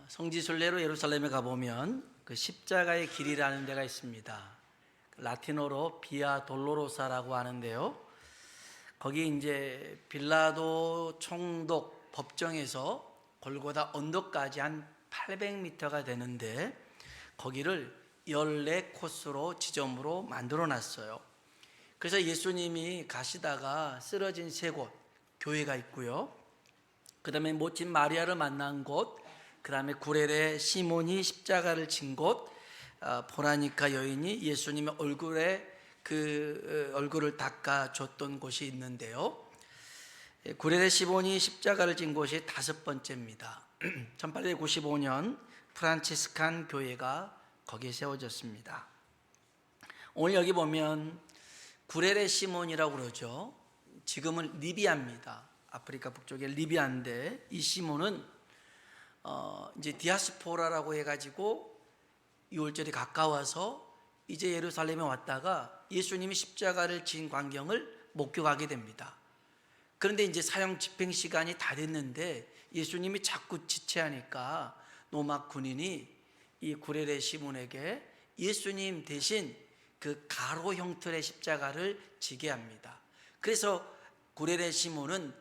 성지순례로 예루살렘에 가보면 그 십자가의 길이라는 데가 있습니다. 라틴어로 비아 돌로로사라고 하는데요. 거기 이제 빌라도 총독 법정에서 골고다 언덕까지 한 800m가 되는데 거기를 14코스로 지점으로 만들어 놨어요. 그래서 예수님이 가시다가 쓰러진 세 곳 교회가 있고요. 그 다음에 모친 마리아를 만난 곳, 그 다음에 구레레 시몬이 십자가를 진 곳, 보라니카 여인이 예수님의 얼굴에 얼굴을 닦아줬던 곳이 있는데요. 구레레 시몬이 십자가를 진 곳이 5번째입니다. 1895년 프란치스칸 교회가 거기에 세워졌습니다. 오늘 여기 보면 구레레 시몬이라고 그러죠. 지금은 리비아입니다. 아프리카 북쪽의 리비아인데 이 시몬은 이제 디아스포라라고 해가지고 6월절이 가까워서 이제 예루살렘에 왔다가 예수님이 십자가를 진 광경을 목격하게 됩니다. 그런데 이제 사형 집행 시간이 다 됐는데 예수님이 자꾸 지체하니까 로마 군인이 이 구레레 시몬에게 예수님 대신 그 가로 형틀의 십자가를 지게 합니다. 그래서 구레레 시몬은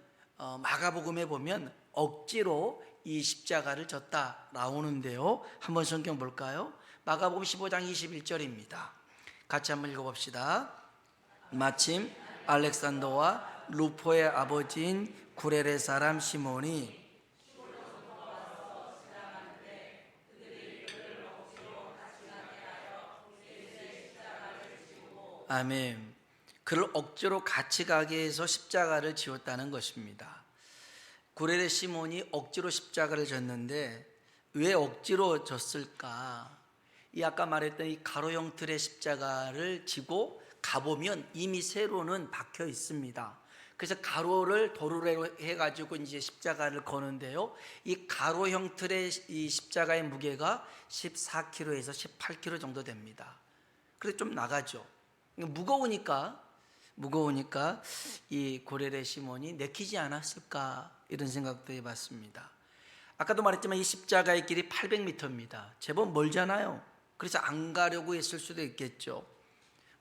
마가복음에 보면 억지로 이 십자가를 졌다 나오는데요. 한번 성경 볼까요? 마가복음 15장 21절입니다. 같이 한번 읽어봅시다. 마침 알렉산더와 루포의 아버지인 구레레 사람 시몬이 아멘. 그를 억지로 같이 가게 해서 십자가를 지었다는 것입니다. 구레레 시몬이 억지로 십자가를 졌는데 왜 억지로 졌을까? 이 아까 말했던 이 가로 형틀의 십자가를 지고 가보면 이미 세로는 박혀 있습니다. 그래서 가로를 도루로 해가지고 이제 십자가를 거는데요. 이 가로 형틀의 이 십자가의 무게가 14kg에서 18kg 정도 됩니다. 그래서 좀 나가죠. 무거우니까 이 구레레 시몬이 내키지 않았을까 이런 생각도 해봤습니다. 아까도 말했지만 이 십자가의 길이 800m입니다. 제법 멀잖아요. 그래서 안 가려고 했을 수도 있겠죠.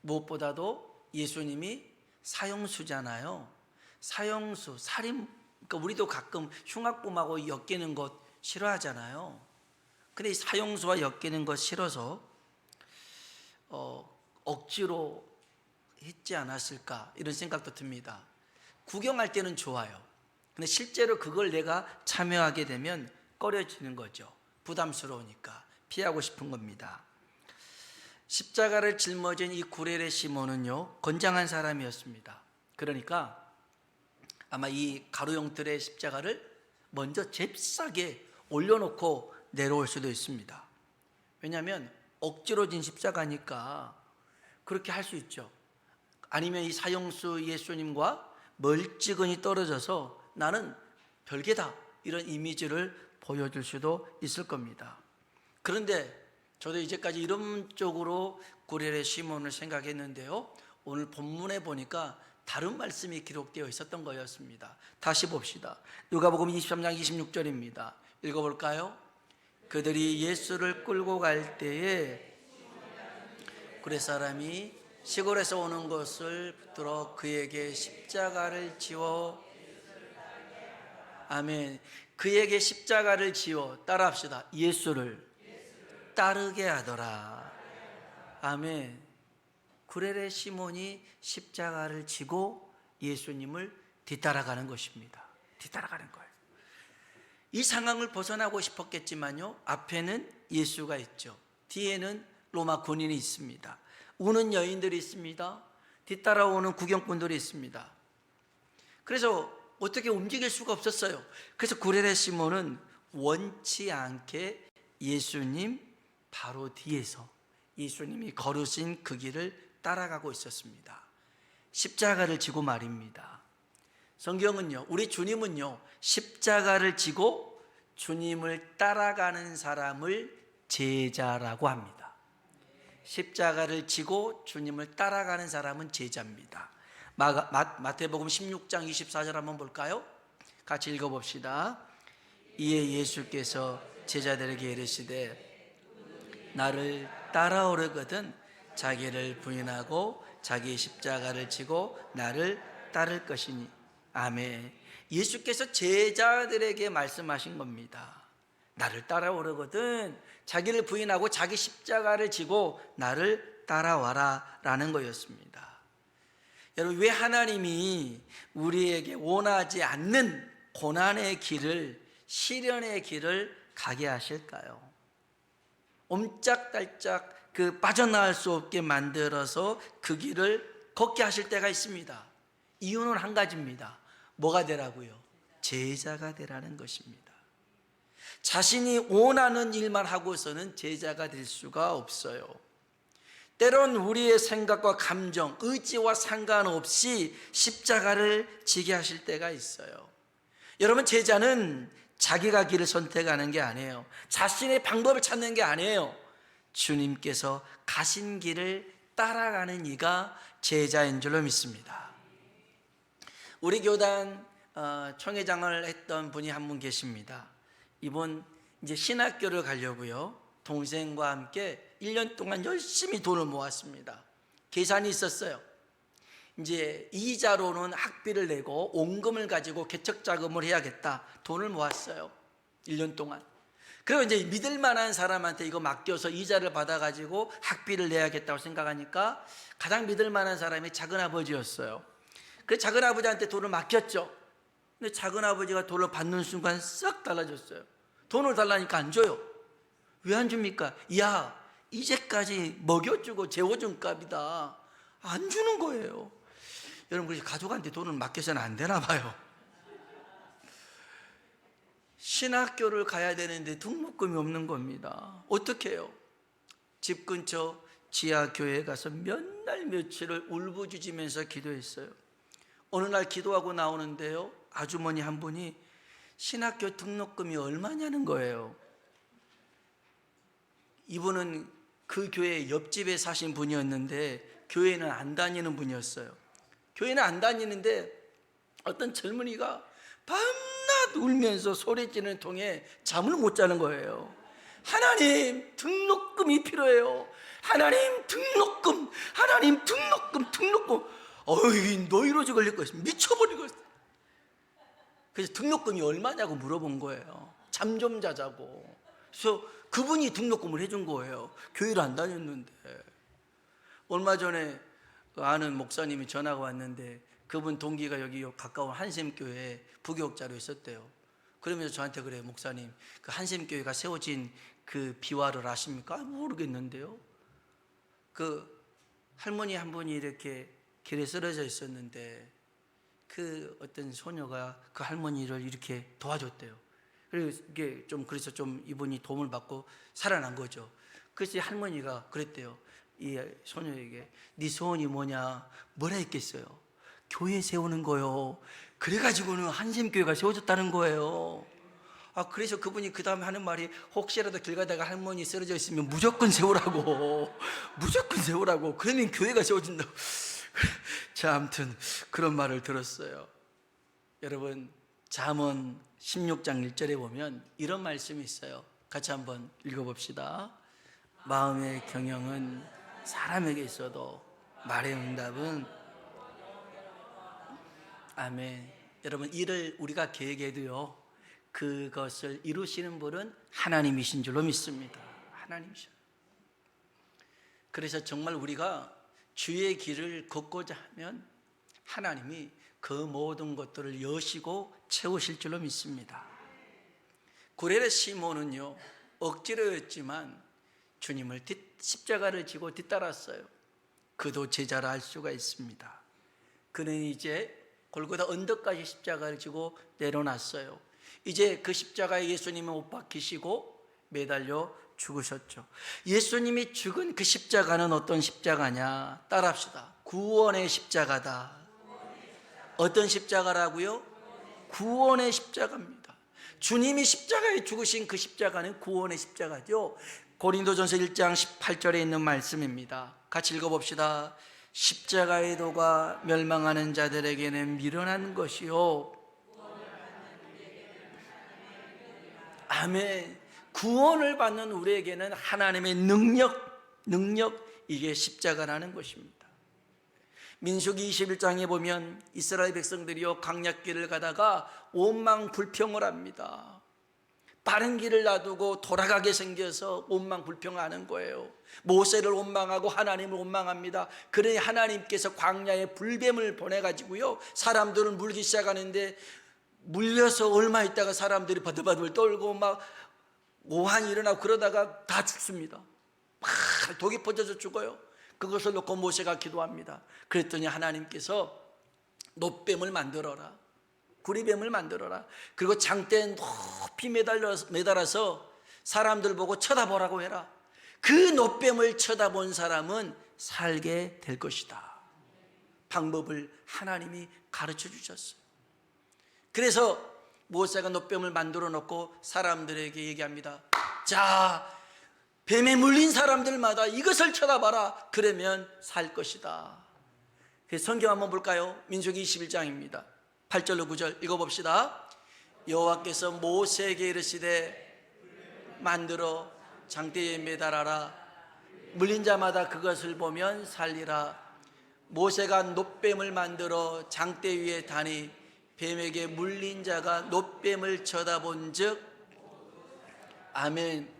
무엇보다도 예수님이 사형수잖아요. 사형수, 살인, 그러니까 우리도 가끔 흉악범하고 엮이는 것 싫어하잖아요. 근데 이 사형수와 엮이는 것 싫어서 억지로 했지 않았을까 이런 생각도 듭니다. 구경할 때는 좋아요. 근데 실제로 그걸 내가 참여하게 되면 꺼려지는 거죠. 부담스러우니까 피하고 싶은 겁니다. 십자가를 짊어진 이 구레레 시몬은요, 건장한 사람이었습니다. 그러니까 아마 이 가로 형틀의 십자가를 먼저 잽싸게 올려놓고 내려올 수도 있습니다. 왜냐하면 억지로 진 십자가니까 그렇게 할 수 있죠. 아니면 이 사형수 예수님과 멀찌감치 떨어져서 나는 별개다 이런 이미지를 보여줄 수도 있을 겁니다. 그런데 저도 이제까지 이런 쪽으로 구레레 시몬을 생각했는데요. 오늘 본문에 보니까 다른 말씀이 기록되어 있었던 거였습니다. 다시 봅시다. 누가복음 23장 26절입니다. 읽어볼까요? 그들이 예수를 끌고 갈 때에 구레 사람이 시골에서 오는 것을 붙들어 그에게 십자가를 지워 아멘. 그에게 십자가를 지워 따라합시다. 예수를 따르게 하더라. 아멘. 구레레 시몬이 십자가를 지고 예수님을 뒤따라가는 것입니다. 뒤따라가는 거예요. 이 상황을 벗어나고 싶었겠지만요, 앞에는 예수가 있죠. 뒤에는 로마 군인이 있습니다. 우는 여인들이 있습니다. 뒤따라오는 구경꾼들이 있습니다. 그래서 어떻게 움직일 수가 없었어요. 그래서 구레레 시몬은 원치 않게 예수님 바로 뒤에서 예수님이 걸으신 그 길을 따라가고 있었습니다. 십자가를 지고 말입니다. 성경은요, 우리 주님은요, 십자가를 지고 주님을 따라가는 사람을 제자라고 합니다. 십자가를 지고 주님을 따라가는 사람은 제자입니다. 마태복음 16장 24절 한번 볼까요? 같이 읽어봅시다. 이에 예수께서 제자들에게 이르시되 나를 따라오려거든 자기를 부인하고 자기 십자가를 지고 나를 따를 것이니. 아멘. 예수께서 제자들에게 말씀하신 겁니다. 나를 따라오려거든 자기를 부인하고 자기 십자가를 지고 나를 따라와라 라는 거였습니다. 여러분, 왜 하나님이 우리에게 원하지 않는 고난의 길을, 시련의 길을 가게 하실까요? 옴짝달짝 빠져나갈 수 없게 만들어서 그 길을 걷게 하실 때가 있습니다. 이유는 한 가지입니다. 뭐가 되라고요? 제자가 되라는 것입니다. 자신이 원하는 일만 하고서는 제자가 될 수가 없어요. 때론 우리의 생각과 감정, 의지와 상관없이 십자가를 지게 하실 때가 있어요. 여러분, 제자는 자기가 길을 선택하는 게 아니에요. 자신의 방법을 찾는 게 아니에요. 주님께서 가신 길을 따라가는 이가 제자인 줄로 믿습니다. 우리 교단 총회장을 했던 분이 한 분 계십니다. 이분 이제 신학교를 가려고요, 동생과 함께 1년 동안 열심히 돈을 모았습니다. 계산이 있었어요. 이제 이자로는 학비를 내고 온금을 가지고 개척자금을 해야겠다. 돈을 모았어요. 1년 동안. 그리고 이제 믿을 만한 사람한테 이거 맡겨서 이자를 받아가지고 학비를 내야겠다고 생각하니까 가장 믿을 만한 사람이 작은아버지였어요. 그래서 작은아버지한테 돈을 맡겼죠. 근데 작은아버지가 돈을 받는 순간 싹 달라졌어요. 돈을 달라니까 안 줘요. 왜 안 줍니까? 야, 이제까지 먹여주고 재워준 값이다. 안 주는 거예요. 여러분, 그래서 가족한테 돈을 맡겨서는 안 되나 봐요. 신학교를 가야 되는데 등록금이 없는 겁니다. 어떻게 해요? 집 근처 지하교회에 가서 몇 날 며칠을 울부짖으면서 기도했어요. 어느 날 기도하고 나오는데요, 아주머니 한 분이 신학교 등록금이 얼마냐는 거예요. 이분은 그 교회 옆집에 사신 분이었는데 교회는 안 다니는 분이었어요. 교회는 안 다니는데 어떤 젊은이가 밤낮 울면서 소리 지르는 통에 잠을 못 자는 거예요. 하나님, 등록금이 필요해요. 하나님, 등록금, 하나님, 등록금. 어이, 노이로제 걸릴 것이 미쳐버릴 것이. 그래서 등록금이 얼마냐고 물어본 거예요. 잠 좀 자자고. 그래서 그분이 등록금을 해준 거예요. 교회를 안 다녔는데. 얼마 전에 아는 목사님이 전화가 왔는데 그분 동기가 여기 가까운 한샘교회에 부교육자로 있었대요. 그러면서 저한테 그래요. 목사님, 그 한샘교회가 세워진 그 비화를 아십니까? 모르겠는데요. 그 할머니 한 분이 이렇게 길에 쓰러져 있었는데 그 어떤 소녀가 그 할머니를 이렇게 도와줬대요. 그래서 이게 그래서 이분이 도움을 받고 살아난 거죠. 그래서 할머니가 그랬대요. 이 소녀에게, 네 소원이 뭐냐? 뭐라 했겠어요? 교회 세우는 거요. 그래가지고는 한샘교회가 세워졌다는 거예요. 그래서 그분이 그 다음에 하는 말이, 혹시라도 길 가다가 할머니 쓰러져 있으면 무조건 세우라고. 무조건 세우라고. 그러면 교회가 세워진다고. 자, 아무튼 그런 말을 들었어요. 여러분, 잠언 16장 1절에 보면 이런 말씀이 있어요. 같이 한번 읽어봅시다. 마음의 경영은 사람에게 있어도 말의 응답은. 아멘. 여러분, 일을 우리가 계획해도요, 그것을 이루시는 분은 하나님이신 줄로 믿습니다. 하나님이셔. 그래서 정말 우리가 주의 길을 걷고자 하면 하나님이 그 모든 것들을 여시고 채우실 줄로 믿습니다. 구레네 시몬은요, 억지로였지만 주님을 십자가를 지고 뒤따랐어요. 그도 제자라 할 수가 있습니다. 그는 이제 골고다 언덕까지 십자가를 지고 내려놨어요. 이제 그 십자가에 예수님은 못 박히시고 매달려 죽으셨죠. 예수님이 죽은 그 십자가는 어떤 십자가냐? 따라합시다. 구원의 십자가다. 어떤 십자가라고요? 구원의 십자가입니다. 주님이 십자가에 죽으신 그 십자가는 구원의 십자가죠. 고린도전서 1장 18절에 있는 말씀입니다. 같이 읽어봅시다. 십자가의 도가 멸망하는 자들에게는 미련한 것이요, 아멘, 구원을 받는 우리에게는 하나님의 능력, 이게 십자가라는 것입니다. 민수기 21장에 보면 이스라엘 백성들이요 광야길을 가다가 원망불평을 합니다. 빠른 길을 놔두고 돌아가게 생겨서 원망불평하는 거예요. 모세를 원망하고 하나님을 원망합니다. 그러니 하나님께서 광야에 불뱀을 보내가지고요 사람들은 물기 시작하는데, 물려서 얼마 있다가 사람들이 바들바들 떨고 막 오한이 일어나고 그러다가 다 죽습니다. 막 독이 퍼져서 죽어요. 그것을 놓고 모세가 기도합니다. 그랬더니 하나님께서 놋뱀을 만들어라, 구리뱀을 만들어라. 그리고 장대에 높이 매달아서 사람들 보고 쳐다보라고 해라. 그 놋뱀을 쳐다본 사람은 살게 될 것이다. 방법을 하나님이 가르쳐 주셨어요. 그래서 모세가 놋뱀을 만들어 놓고 사람들에게 얘기합니다. 자, 뱀에 물린 사람들마다 이것을 쳐다봐라. 그러면 살 것이다. 성경 한번 볼까요? 민수기 21장입니다. 8절로 9절 읽어봅시다. 여호와께서 모세에게 이르시되 만들어 장대에 매달아라. 물린 자마다 그것을 보면 살리라. 모세가 놋뱀을 만들어 장대 위에 다니 뱀에게 물린 자가 놋뱀을 쳐다본 즉, 아멘.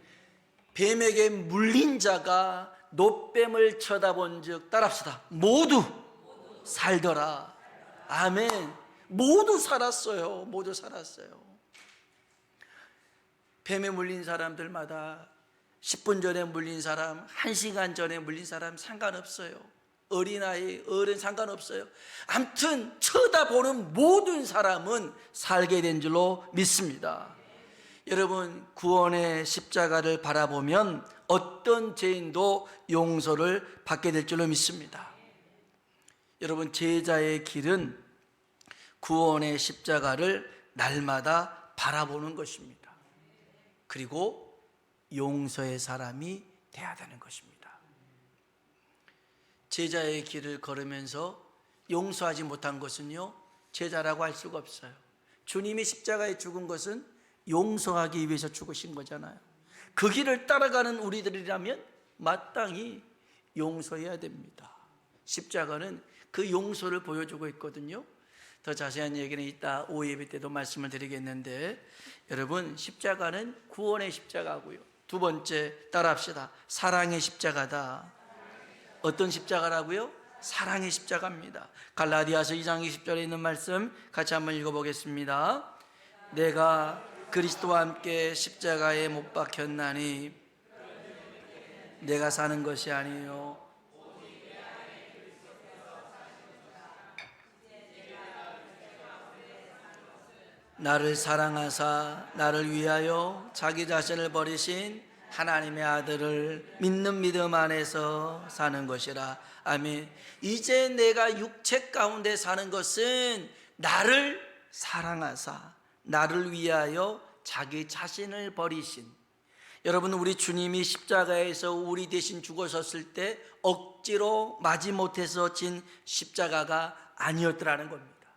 뱀에게 물린 자가 놋뱀을 쳐다본 즉, 따라합시다. 모두 살더라. 아멘. 모두 살았어요. 모두 살았어요. 뱀에 물린 사람들마다 10분 전에 물린 사람, 1시간 전에 물린 사람 상관없어요. 어린아이, 어른 상관없어요. 아무튼 쳐다보는 모든 사람은 살게 된 줄로 믿습니다. 여러분, 구원의 십자가를 바라보면 어떤 죄인도 용서를 받게 될 줄로 믿습니다. 여러분, 제자의 길은 구원의 십자가를 날마다 바라보는 것입니다. 그리고 용서의 사람이 돼야 되는 것입니다. 제자의 길을 걸으면서 용서하지 못한 것은요, 제자라고 할 수가 없어요. 주님이 십자가에 죽은 것은 용서하기 위해서 죽으신 거잖아요. 그 길을 따라가는 우리들이라면 마땅히 용서해야 됩니다. 십자가는 그 용서를 보여주고 있거든요. 더 자세한 얘기는 이따 오후 예배 때도 말씀을 드리겠는데, 여러분, 십자가는 구원의 십자가고요. 두 번째, 따라합시다. 사랑의 십자가다. 어떤 십자가라고요? 사랑의 십자가입니다. 갈라디아서 2장 20절에 있는 말씀 같이 한번 읽어보겠습니다. 내가 그리스도와 함께 십자가에 못 박혔나니 내가 사는 것이 아니요 나를 사랑하사 나를 위하여 자기 자신을 버리신 하나님의 아들을 믿는 믿음 안에서 사는 것이라. 아멘. 이제 내가 육체 가운데 사는 것은 나를 사랑하사 나를 위하여 자기 자신을 버리신, 여러분, 우리 주님이 십자가에서 우리 대신 죽어섰을 때 억지로 마지못해서 진 십자가가 아니었더라는 겁니다.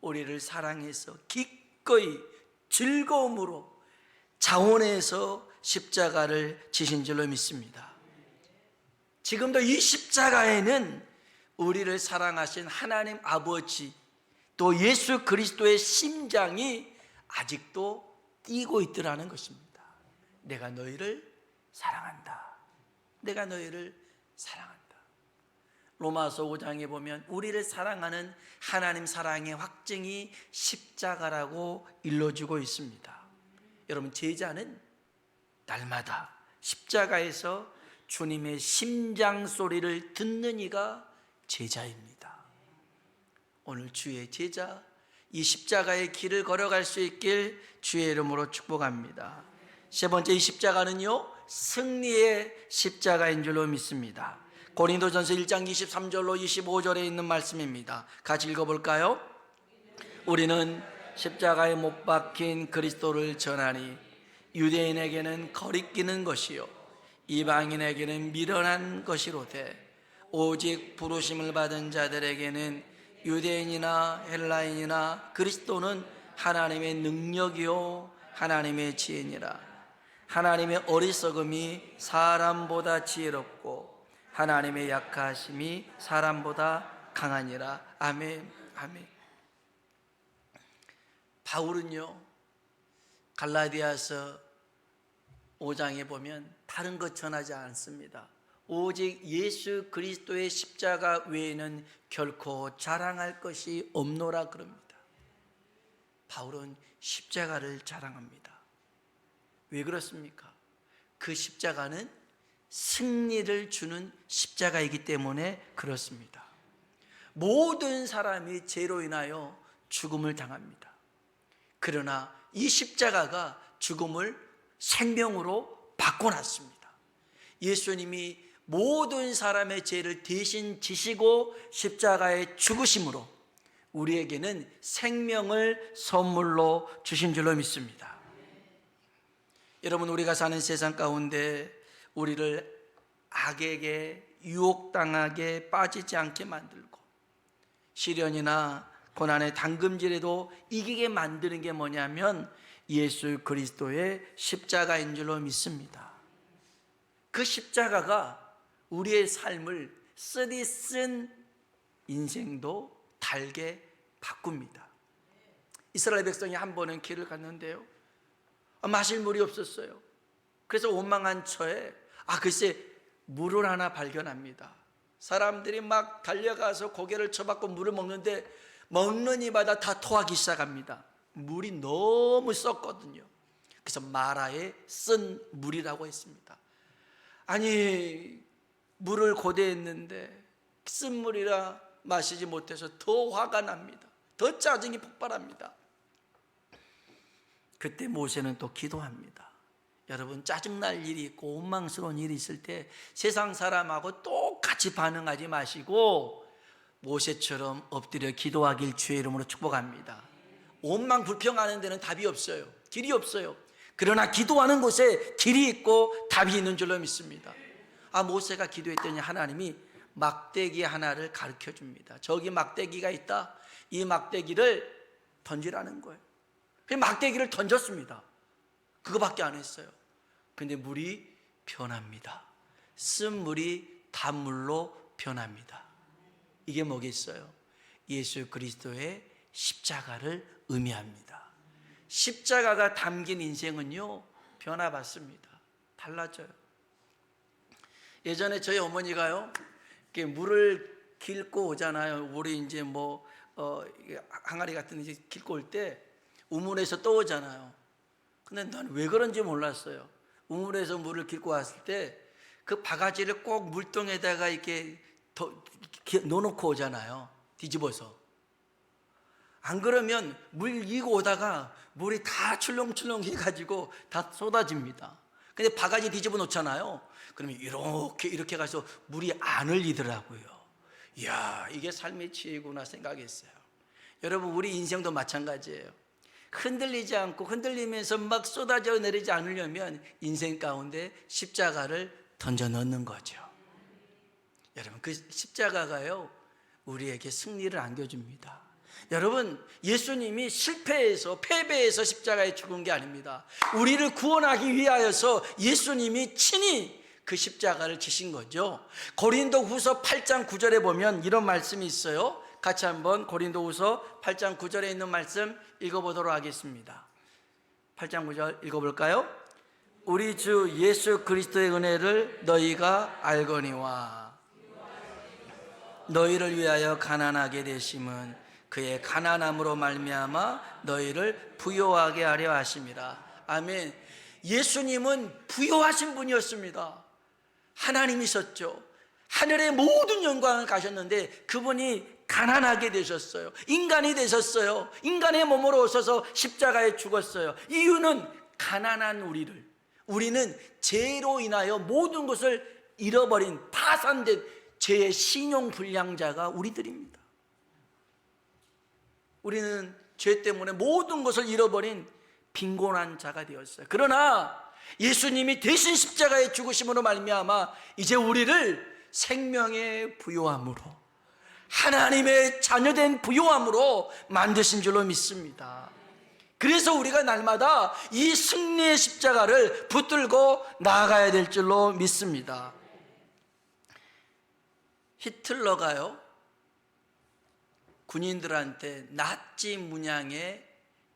우리를 사랑해서 기꺼이 즐거움으로 자원해서 십자가를 지신 줄로 믿습니다. 지금도 이 십자가에는 우리를 사랑하신 하나님 아버지, 또 예수 그리스도의 심장이 아직도 뛰고 있더라는 것입니다. 내가 너희를 사랑한다. 내가 너희를 사랑한다. 로마서 5장에 보면 우리를 사랑하는 하나님 사랑의 확증이 십자가라고 일러주고 있습니다. 여러분, 제자는 날마다 십자가에서 주님의 심장 소리를 듣는 이가 제자입니다. 오늘 주의 제자, 이 십자가의 길을 걸어갈 수 있길 주의 이름으로 축복합니다. 세 번째, 이 십자가는요, 승리의 십자가인 줄로 믿습니다. 고린도전서 1장 23절로 25절에 있는 말씀입니다. 같이 읽어볼까요? 우리는 십자가에 못 박힌 그리스도를 전하니 유대인에게는 거리끼는 것이요 이방인에게는 미련한 것이로되 오직 부르심을 받은 자들에게는 유대인이나 헬라인이나 그리스도는 하나님의 능력이요 하나님의 지혜니라. 하나님의 어리석음이 사람보다 지혜롭고 하나님의 약하심이 사람보다 강하니라. 아멘. 아멘. 바울은요, 갈라디아서 5장에 보면 다른 것 전하지 않습니다. 오직 예수 그리스도의 십자가 외에는 결코 자랑할 것이 없노라 그럽니다. 바울은 십자가를 자랑합니다. 왜 그렇습니까? 그 십자가는 승리를 주는 십자가이기 때문에 그렇습니다. 모든 사람이 죄로 인하여 죽음을 당합니다. 그러나 이 십자가가 죽음을 생명으로 바꿔놨습니다. 예수님이 모든 사람의 죄를 대신 지시고 십자가에 죽으심으로 우리에게는 생명을 선물로 주신 줄로 믿습니다. 여러분, 우리가 사는 세상 가운데 우리를 악에게 유혹당하게 빠지지 않게 만들고 시련이나 고난의 당금질에도 이기게 만드는 게 뭐냐면 예수 그리스도의 십자가인 줄로 믿습니다. 그 십자가가 우리의 삶을 쓰디 쓴 인생도 달게 바꿉니다. 이스라엘 백성이 한 번은 길을 갔는데요, 마실 물이 없었어요. 그래서 원망한 처에 글쎄 물을 하나 발견합니다. 사람들이 막 달려가서 고개를 쳐박고 물을 먹는데 먹는 이마다 다 토하기 시작합니다. 물이 너무 썩거든요. 그래서 마라에 쓴 물이라고 했습니다. 아니, 물을 고대했는데 쓴 물이라 마시지 못해서 더 화가 납니다. 더 짜증이 폭발합니다. 그때 모세는 또 기도합니다. 여러분, 짜증날 일이 있고 원망스러운 일이 있을 때 세상 사람하고 똑같이 반응하지 마시고 모세처럼 엎드려 기도하길 주의 이름으로 축복합니다. 원망 불평하는 데는 답이 없어요. 길이 없어요. 그러나 기도하는 곳에 길이 있고 답이 있는 줄로 믿습니다. 모세가 기도했더니 하나님이 막대기 하나를 가르쳐 줍니다. 저기 막대기가 있다. 이 막대기를 던지라는 거예요. 막대기를 던졌습니다. 그거밖에 안 했어요. 근데 물이 변합니다. 쓴 물이 단물로 변합니다. 이게 뭐겠어요? 예수 그리스도의 십자가를 의미합니다. 십자가가 담긴 인생은요, 변화받습니다. 달라져요. 예전에 저희 어머니가요, 이렇게 물을 깃고 오잖아요. 우리 이제 항아리 같은 데 깃고 올 때 우물에서 떠오잖아요. 근데 난 왜 그런지 몰랐어요. 우물에서 물을 깃고 왔을 때 그 바가지를 꼭 물통에다가 이렇게 넣어놓고 오잖아요. 뒤집어서. 안 그러면 물 이고 오다가 물이 다 출렁출렁 해가지고 다 쏟아집니다. 근데 바가지 뒤집어 놓잖아요. 그러면 이렇게 가서 물이 안 흘리더라고요. 이야, 이게 삶의 지혜구나 생각했어요. 여러분, 우리 인생도 마찬가지예요. 흔들리지 않고 흔들리면서 막 쏟아져 내리지 않으려면 인생 가운데 십자가를 던져 넣는 거죠. 여러분, 그 십자가가요, 우리에게 승리를 안겨줍니다. 여러분, 예수님이 실패해서 패배해서 십자가에 죽은 게 아닙니다. 우리를 구원하기 위하여서 예수님이 친히 그 십자가를 지신 거죠. 고린도후서 8장 9절에 보면 이런 말씀이 있어요. 같이 한번 고린도후서 8장 9절에 있는 말씀 읽어보도록 하겠습니다. 8장 9절 읽어볼까요? 우리 주 예수 그리스도의 은혜를 너희가 알거니와 너희를 위하여 가난하게 되심은 그의 가난함으로 말미암아 너희를 부요하게 하려 하심이라. 아멘. 예수님은 부요하신 분이었습니다. 하나님이셨죠. 하늘의 모든 영광을 가셨는데 그분이 가난하게 되셨어요. 인간이 되셨어요. 인간의 몸으로 오셔서 십자가에 죽었어요. 이유는 가난한 우리는 죄로 인하여 모든 것을 잃어버린 파산된 죄의 신용불량자가 우리들입니다. 우리는 죄 때문에 모든 것을 잃어버린 빈곤한 자가 되었어요. 그러나 예수님이 대신 십자가에 죽으심으로 말미암아 이제 우리를 생명의 부요함으로, 하나님의 자녀된 부요함으로 만드신 줄로 믿습니다. 그래서 우리가 날마다 이 승리의 십자가를 붙들고 나아가야 될 줄로 믿습니다. 히틀러가요, 군인들한테 나치 문양에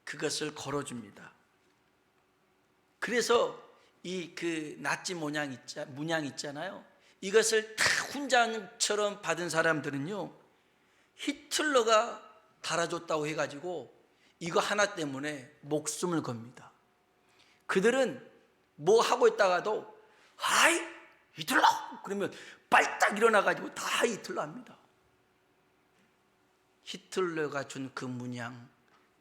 그것을 걸어줍니다. 그래서 그 나치 문양 있잖아요. 이것을 다 훈장처럼 받은 사람들은요, 히틀러가 달아줬다고 해가지고 이거 하나 때문에 목숨을 겁니다. 그들은 뭐 하고 있다가도 하이 히틀러 그러면 빨딱 일어나가지고 다 히틀러 합니다. 히틀러가 준 그 문양,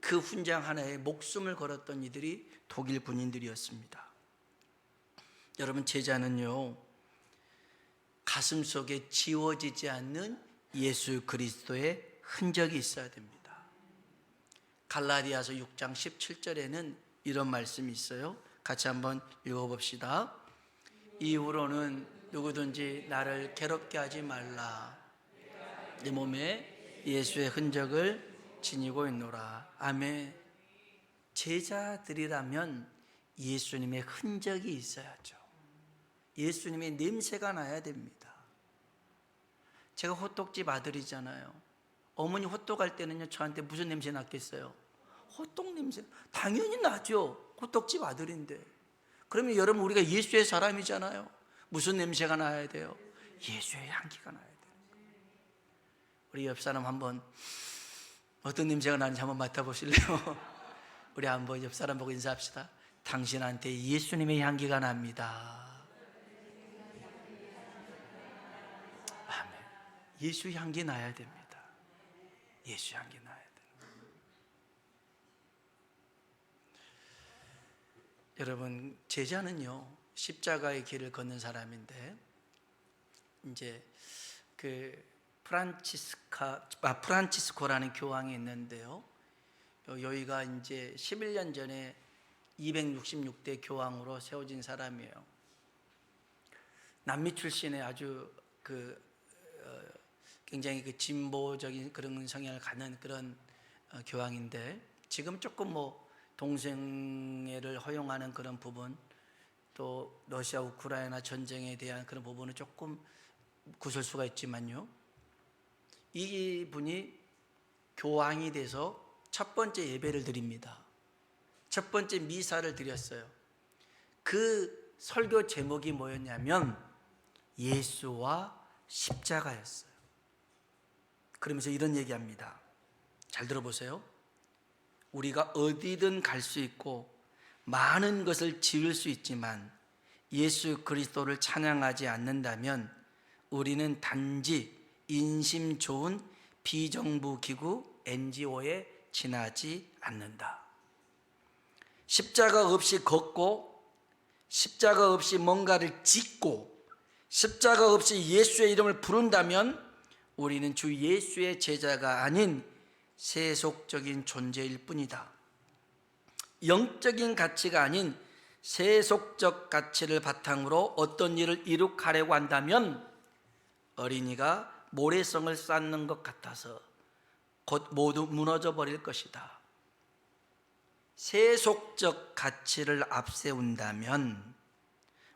그 훈장 하나에 목숨을 걸었던 이들이 독일 군인들이었습니다. 여러분, 제자는요, 가슴 속에 지워지지 않는 예수 그리스도의 흔적이 있어야 됩니다. 갈라디아서 6장 17절에는 이런 말씀이 있어요. 같이 한번 읽어봅시다. 이후로는 누구든지 나를 괴롭게 하지 말라. 내 몸에 예수의 흔적을 지니고 있노라. 아멘. 제자들이라면 예수님의 흔적이 있어야죠. 예수님의 냄새가 나야 됩니다. 제가 호떡집 아들이잖아요. 어머니 호떡할 때는요, 저한테 무슨 냄새 났겠어요? 호떡 냄새 당연히 나죠. 호떡집 아들인데. 그러면 여러분, 우리가 예수의 사람이잖아요. 무슨 냄새가 나야 돼요? 예수의 향기가 나야 돼요. 우리 옆 사람 한번 어떤 냄새가 나는지 한번 맡아보실래요? 우리 한번 옆 사람 보고 인사합시다. 당신한테 예수님의 향기가 납니다. 아멘. 예수 향기 나야 됩니다. 예수 향기 나야 돼요. 여러분, 제자는요, 십자가의 길을 걷는 사람인데, 이제 그 프란치스코라는 교황이 있는데요, 여기가 이제 11년 전에 266대 교황으로 세워진 사람이에요. 남미 출신의 아주 굉장히 그 진보적인 그런 성향을 갖는 그런 교황인데, 지금 조금 뭐 동성애를 허용하는 그런 부분, 또 러시아 우크라이나 전쟁에 대한 그런 부분은 조금 구설수가 있지만요, 이분이 교황이 돼서 첫 번째 예배를 드립니다. 첫 번째 미사를 드렸어요. 그 설교 제목이 뭐였냐면 예수와 십자가였어요. 그러면서 이런 얘기합니다. 잘 들어보세요. 우리가 어디든 갈 수 있고 많은 것을 지을 수 있지만 예수 그리스도를 찬양하지 않는다면 우리는 단지 인심 좋은 비정부 기구 NGO에 지나지 않는다. 십자가 없이 걷고, 십자가 없이 뭔가를 짓고, 십자가 없이 예수의 이름을 부른다면 우리는 주 예수의 제자가 아닌 세속적인 존재일 뿐이다. 영적인 가치가 아닌 세속적 가치를 바탕으로 어떤 일을 이룩하려고 한다면 어린이가 모래성을 쌓는 것 같아서 곧 모두 무너져 버릴 것이다. 세속적 가치를 앞세운다면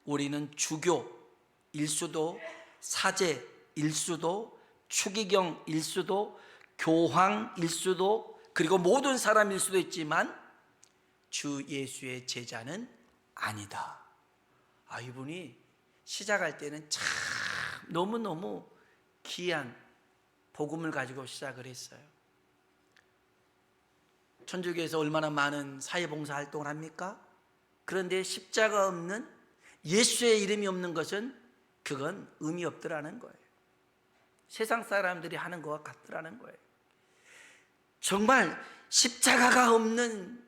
우리는 주교일 수도, 사제일 수도, 추기경일 수도, 교황일 수도, 그리고 모든 사람일 수도 있지만 주 예수의 제자는 아니다. 이분이 시작할 때는 참 너무너무 귀한 복음을 가지고 시작을 했어요. 천주교에서 얼마나 많은 사회봉사 활동을 합니까? 그런데 십자가 없는, 예수의 이름이 없는 것은 그건 의미 없더라는 거예요. 세상 사람들이 하는 것과 같더라는 거예요. 정말 십자가가 없는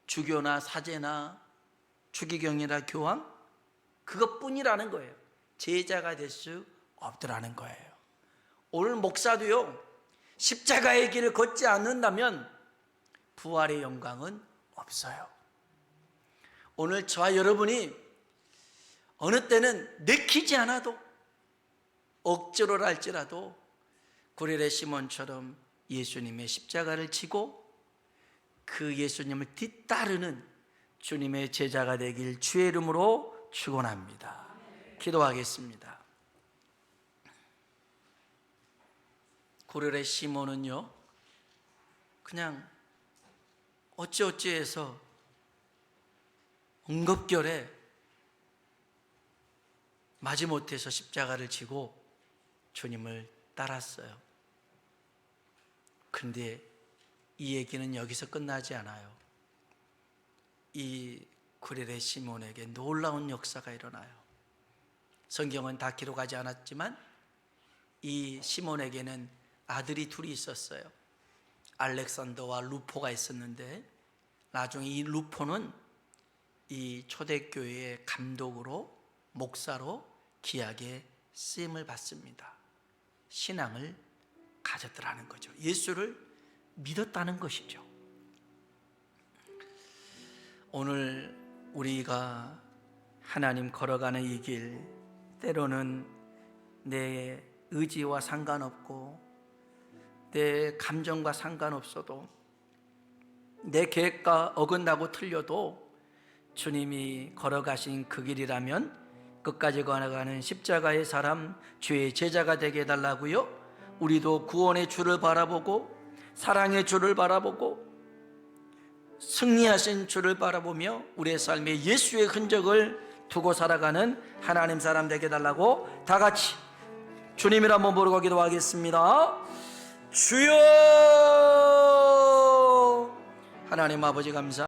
주교나 사제나 추기경이나 교황, 그것뿐이라는 거예요. 제자가 될 수 없더라는 거예요. 오늘 목사도요, 십자가의 길을 걷지 않는다면 부활의 영광은 없어요. 오늘 저와 여러분이 어느 때는 내키지 않아도, 억지로라 할지라도 구레네 시몬처럼 예수님의 십자가를 지고 그 예수님을 뒤따르는 주님의 제자가 되길 주의 이름으로 축원합니다. 기도하겠습니다. 고레의 시몬은요, 그냥 어찌어찌해서 엉겁결에 마지못해서 십자가를 지고 주님을 따랐어요. 그런데 이 얘기는 여기서 끝나지 않아요. 이 구레네 시몬에게 놀라운 역사가 일어나요. 성경은 다 기록하지 않았지만 이 시몬에게는 아들이 둘이 있었어요. 알렉산더와 루포가 있었는데 나중에 이 루포는 이 초대교회의 감독으로, 목사로 귀하게 쓰임을 받습니다. 신앙을 가졌더라는 거죠. 예수를 믿었다는 것이죠. 오늘 우리가 하나님 걸어가는 이 길, 때로는 내 의지와 상관없고 내 감정과 상관없어도 내 계획과 어긋나고 틀려도 주님이 걸어가신 그 길이라면 끝까지 걸어가는 십자가의 사람, 주의 제자가 되게 해달라고요. 우리도 구원의 주를 바라보고 사랑의 주를 바라보고 승리하신 주를 바라보며 우리의 삶에 예수의 흔적을 두고 살아가는 하나님 사람 되게 해달라고 다 같이 주님이라 한번 부르고 기도하겠습니다. 주여! 하나님 아버지 감사